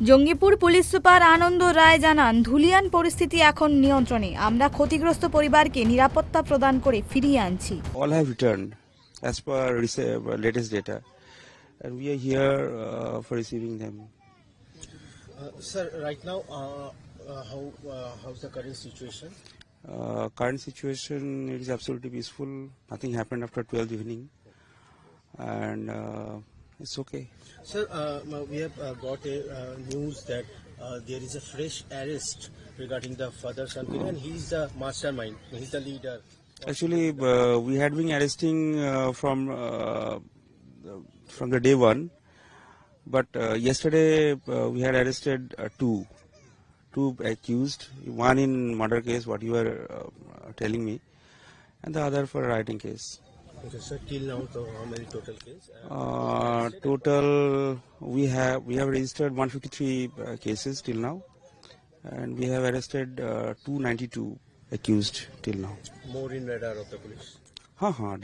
Jangipur police super আনন্দ রায় জানান, ধুলিয়ান পরিস্থিতি এখন নিয়ন্ত্রণে। আমরা ক্ষতিগ্রস্ত পরিবারকে নিরাপত্তা প্রদান করে ফিরিয়ে আনছি। All have returned as per latest data, and we are here for receiving them. Sir, right now, how's the current situation? Current situation, it is absolutely peaceful. Nothing happened after 12 evening, and it's okay. Sir, we have got a news that there is a fresh arrest regarding the father Shankar, and he is the mastermind. He is the leader. Actually, we had been arresting from the day one, but yesterday we had arrested two accused, one in murder case, what you were telling me, and the other for rioting case. Okay, sir. Till now, so how many total case? Total, we have registered 153 cases till now, and we have arrested 292 accused till now. More in radar of the police.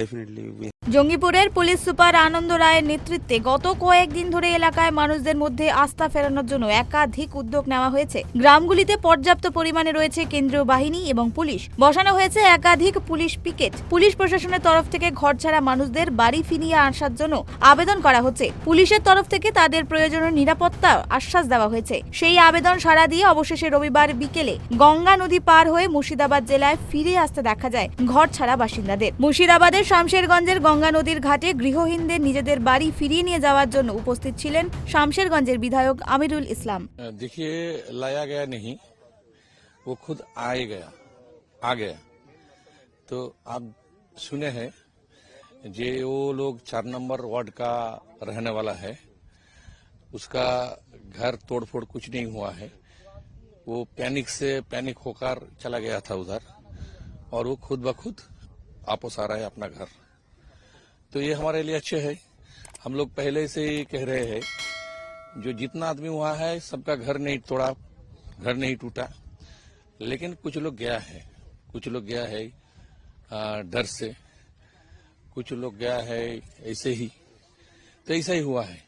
Definitely. জঙ্গিপুরের police super Anand রায়ের নেতৃত্বে গত কয়েকদিন ধরে এলাকায় মানুষদের মধ্যে আস্থা ফেরানোর জন্য একাধিক উদ্যোগ নেওয়া হয়েছে। গ্রামগুলিতে পর্যাপ্ত পরিমাণে রয়েছে কেন্দ্রীয় বাহিনী এবং পুলিশ। বসানো হয়েছে একাধিক পুলিশ পিকেট। পুলিশ প্রশাসনের তরফ থেকে ঘরছাড়া মানুষদের বাড়ি ফিরিয়ে আসার জন্য আবেদন করা হচ্ছে। পুলিশের তরফ থেকে তাদের প্রয়োজনীয় নিরাপত্তা আশ্বাস দেওয়া হয়েছে। সেই আবেদন সাড়া দিয়ে অবশেষে রবিবার বিকেলে গঙ্গা নদী পার হয়ে মুর্শিদাবাদ জেলায় ফিরে আসতে দেখা যায় ঘরছাড়া বাসিন্দাদের। মুর্শিদাবাদের শামশেরগঞ্জের গঙ্গা নদীর ঘাটে গৃহহীনদের নিজেদের বাড়ি ফিরিয়ে নিয়ে যাওয়ার জন্য উপস্থিত ছিলেন শামশেরগঞ্জের বিধায়ক আমিরুল ইসলাম। देखिए, लाया गया नहीं, वो खुद आ गया। तो आप सुने हैं जे वो लोग 4 नंबर वार्ड का रहने वाला है, उसका घर तोड़फोड़ कुछ नहीं हुआ है। वो पैनिक होकर चला गया था उधर, और वो खुद ब खुद वापस आ रहा है अपना घर। तो ये हमारे लिए अच्छे है। हम लोग पहले से ही कह रहे हैं, जो जितना आदमी वहाँ है सबका घर नहीं तोड़ा, घर नहीं टूटा, लेकिन कुछ लोग गया है डर से, कुछ लोग गया है ऐसे ही। तो ऐसा ही हुआ है।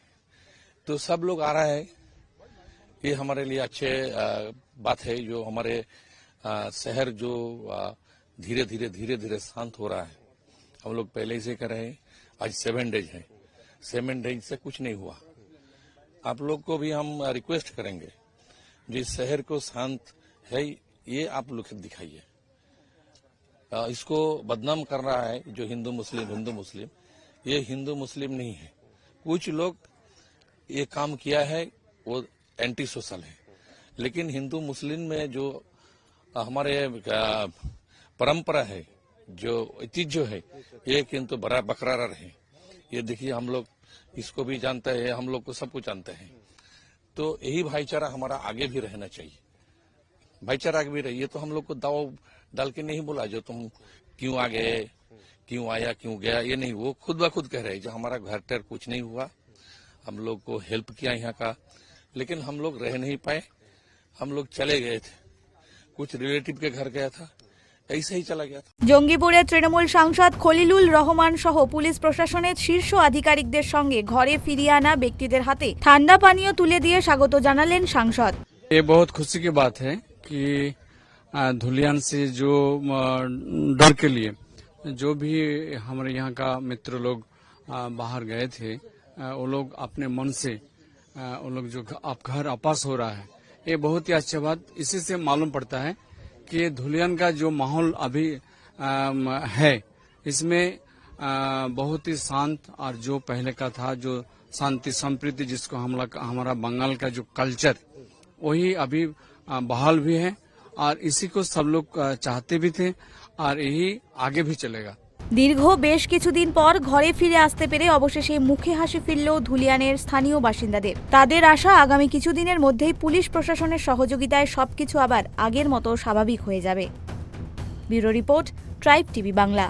तो सब लोग आ रहा है, ये हमारे लिए अच्छे बात है। जो हमारे शहर जो धीरे धीरे शांत हो रहा है। हम लोग पहले से कर रहे हैं। आज 7 डेज है, 7 डेज से कुछ नहीं हुआ। आप लोग को भी हम रिक्वेस्ट करेंगे, जिस शहर को शांत है ये आप लोग दिखाइए। इसको बदनाम कर रहा है जो हिंदू मुस्लिम, ये हिंदू मुस्लिम नहीं है। कुछ लोग ये काम किया है वो एंटी सोशल है, लेकिन हिंदू मुस्लिम में जो हमारे परंपरा है, जो ऐतिह्य है, ये किंतु बरकरार रहे। ये देखिए, हम लोग इसको भी जानते हैं, हम लोग को सब कुछ जानते हैं। तो यही भाईचारा हमारा आगे भी रहना चाहिए। भाईचारा आगे भी रहिए। तो हम लोग को दाव डाल के नहीं बोला जो तुम क्यों आ गए, क्यों आया, क्यों गया, ये नहीं। वो खुद ब खुद कह रहे जो हमारा घर टर कुछ नहीं हुआ, हम लोग को हेल्प किया यहाँ का, लेकिन हम लोग रह नहीं पाए, हम लोग चले गए थे। कुछ रिलेटिव के घर गया था, ऐसे ही चला गया था। জঙ্গিপুরের তৃণমূল সাংসদ খলিলুল রহমান সহ পুলিশ প্রশাসনের শীর্ষ আধিকারিকদের সঙ্গে ঘরে ফিরিয়ে আনা ব্যক্তিদের হাতে ঠান্ডা পানীয় তুলে দিয়ে স্বাগত জানালেন সাংসদ। ये बहुत खुशी की बात है कि धुलियान से जो डर के लिए जो भी हमारे यहाँ का मित्र लोग बाहर गए थे, वो लोग अपने मन से वो लोग जो अब घर वापस हो रहा है, ये बहुत ही अच्छा बात। इसी से मालूम पड़ता है कि धुलियान का जो माहौल अभी है, इसमें बहुत ही शांत, और जो पहले का था जो शांति संप्रीति जिसको हमारा बंगाल का जो कल्चर, वही अभी बहाल भी है, और इसी को सब लोग चाहते भी थे, और यही आगे भी चलेगा। দীর্ঘ বেশ কিছুদিন পর ঘরে ফিরে আসতে পেরে অবশেষে মুখে হাসি ফিরল ধুলিয়ানের স্থানীয় বাসিন্দাদের। তাদের আশা আগামী কিছুদিনের মধ্যেই পুলিশ প্রশাসনের সহযোগিতায় সবকিছু আবার আগের মতো স্বাভাবিক হয়ে যাবে। Bureau report, tribe TV Bangla.